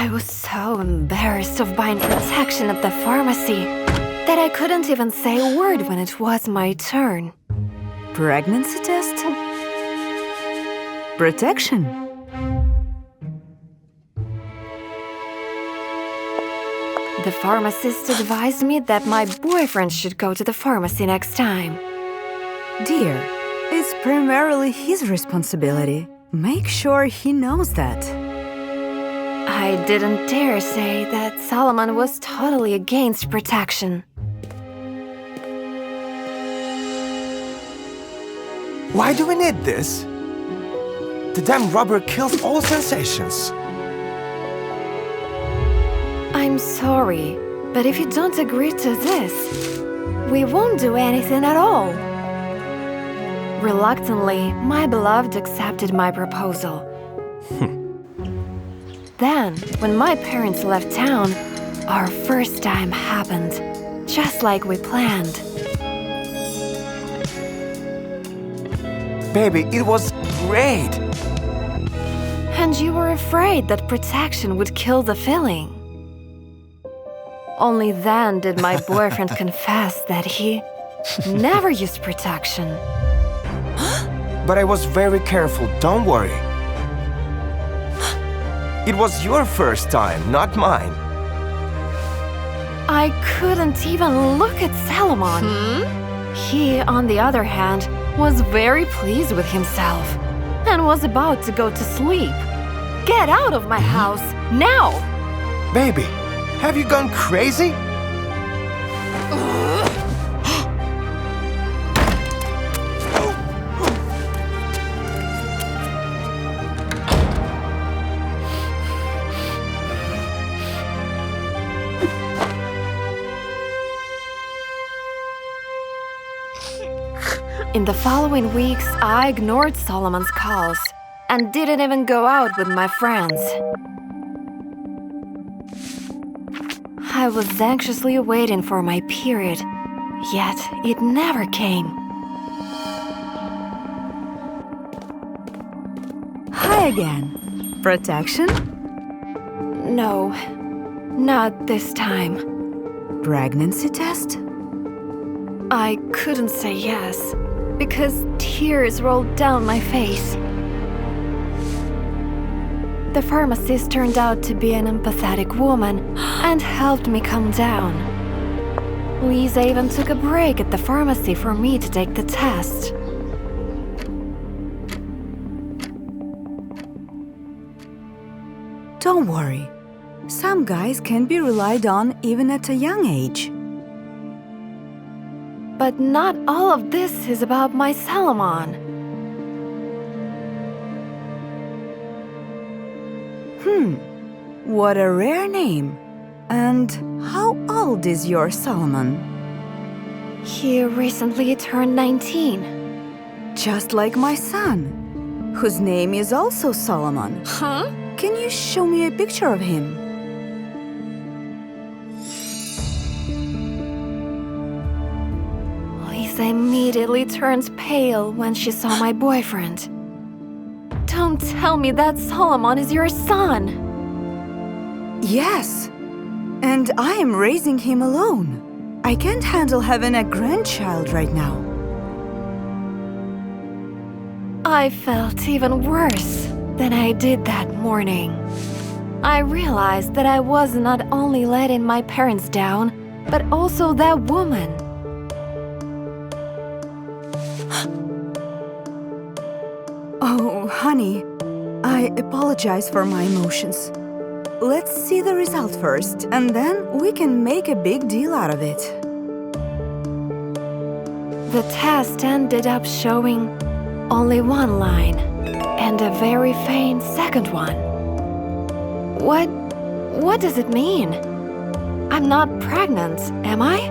I was so embarrassed of buying protection at the pharmacy that I couldn't even say a word when it was my turn. Pregnancy test? Protection? The pharmacist advised me that my boyfriend should go to the pharmacy next time. Dear, it's primarily his responsibility. Make sure he knows that. I didn't dare say that Solomon was totally against protection. Why do we need this? The damn rubber kills all sensations. I'm sorry, but if you don't agree to this, we won't do anything at all. Reluctantly, my beloved accepted my proposal. Then, when my parents left town, our first time happened, just like we planned. Baby, it was great. And you were afraid that protection would kill the feeling. Only then did my boyfriend confess that he never used protection. But I was very careful, don't worry. It was your first time, not mine. I couldn't even look at Salomon. He, on the other hand, was very pleased with himself and was about to go to sleep. Get out of my house, now! Baby, have you gone crazy? In the following weeks, I ignored Solomon's calls and didn't even go out with my friends. I was anxiously waiting for my period, yet it never came. Hi again. Protection? No, not this time. Pregnancy test? I couldn't say yes, because tears rolled down my face. The pharmacist turned out to be an empathetic woman and helped me calm down. Lisa even took a break at the pharmacy for me to take the test. Don't worry. Some guys can be relied on even at a young age. But not all of this is about my Salomon. What a rare name. And how old is your Solomon? He recently turned 19. Just like my son, whose name is also Solomon. Huh? Can you show me a picture of him? Lisa immediately turns pale when she saw my boyfriend. Don't tell me that Solomon is your son! Yes, and I am raising him alone. I can't handle having a grandchild right now. I felt even worse than I did that morning. I realized that I was not only letting my parents down, but also that woman. Oh, honey, I apologize for my emotions. Let's see the result first, and then we can make a big deal out of it. The test ended up showing only one line and a very faint second one. What does it mean? I'm not pregnant, am I?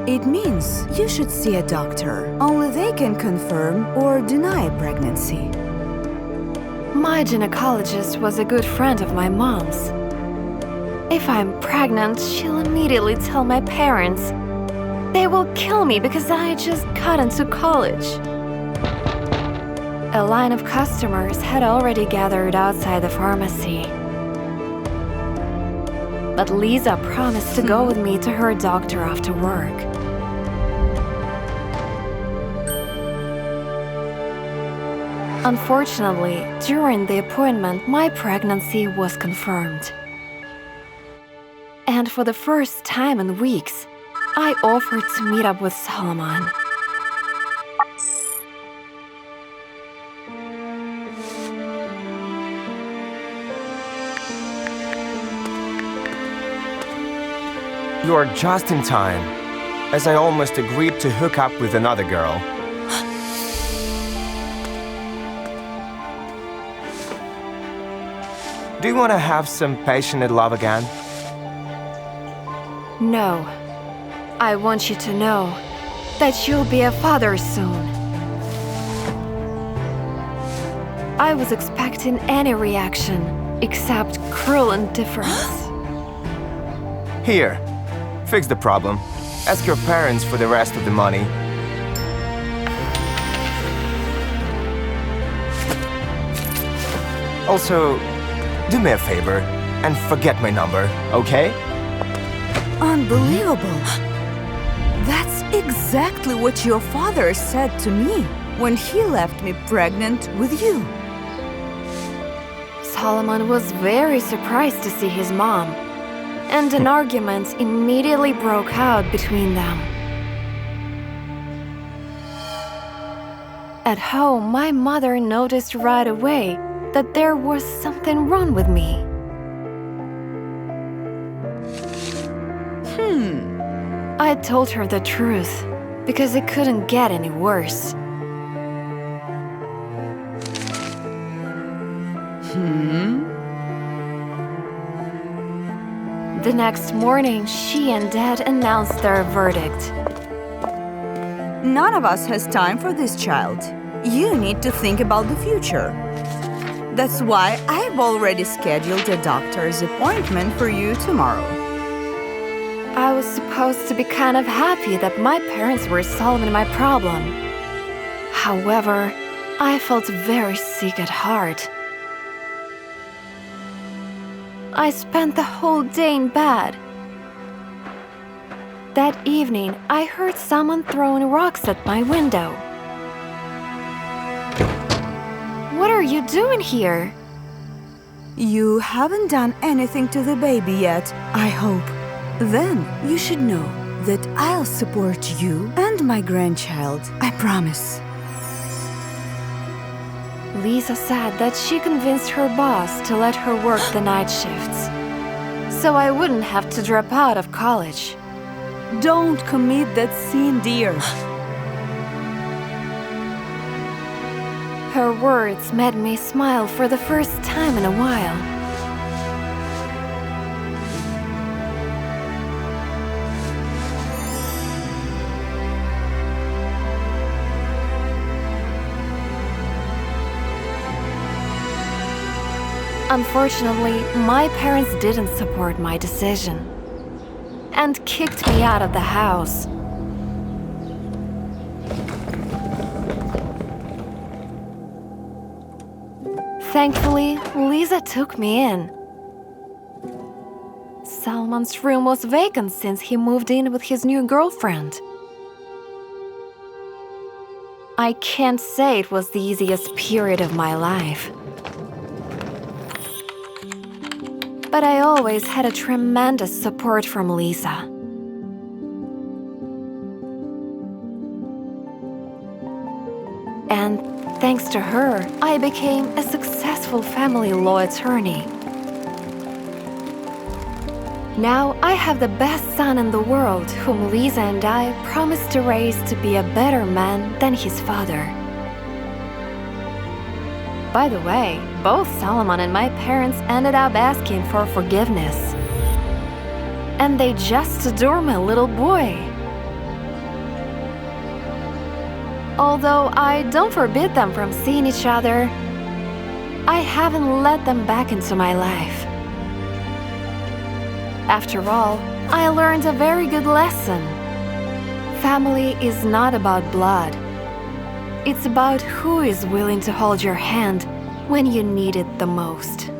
It means you should see a doctor. Only they can confirm or deny pregnancy. My gynecologist was a good friend of my mom's. If I'm pregnant, she'll immediately tell my parents. They will kill me because I just got into college. A line of customers had already gathered outside the pharmacy. but Lisa promised to go with me to her doctor after work. Unfortunately, during the appointment, my pregnancy was confirmed. And for the first time in weeks, I offered to meet up with Solomon. You are just in time, as I almost agreed to hook up with another girl. Do you want to have some passionate love again? No. I want you to know that you'll be a father soon. I was expecting any reaction except cruel indifference. Here, fix the problem. Ask your parents for the rest of the money. Also, do me a favor and forget my number, okay? Unbelievable! That's exactly what your father said to me when he left me pregnant with you. Solomon was very surprised to see his mom, and an argument immediately broke out between them. At home, my mother noticed right away that there was something wrong with me. I told her the truth, because it couldn't get any worse. The next morning, she and Dad announced their verdict. None of us has time for this child. You need to think about the future. That's why I've already scheduled a doctor's appointment for you tomorrow. I was supposed to be kind of happy that my parents were solving my problem. However, I felt very sick at heart. I spent the whole day in bed. That evening, I heard someone throwing rocks at my window. What are you doing here? You haven't done anything to the baby yet, I hope. Then you should know that I'll support you and my grandchild, I promise. Lisa said that she convinced her boss to let her work the night shifts, so I wouldn't have to drop out of college. Don't commit that sin, dear. Her words made me smile for the first time in a while. Unfortunately, my parents didn't support my decision and kicked me out of the house. Thankfully, Lisa took me in. Salman's room was vacant since he moved in with his new girlfriend. I can't say it was the easiest period of my life. But I always had a tremendous support from Lisa. And thanks to her, I became a successful family law attorney. Now I have the best son in the world, whom Lisa and I promised to raise to be a better man than his father. By the way, both Solomon and my parents ended up asking for forgiveness. And they just adore my little boy. Although I don't forbid them from seeing each other, I haven't let them back into my life. After all, I learned a very good lesson. Family is not about blood. It's about who is willing to hold your hand when you need it the most.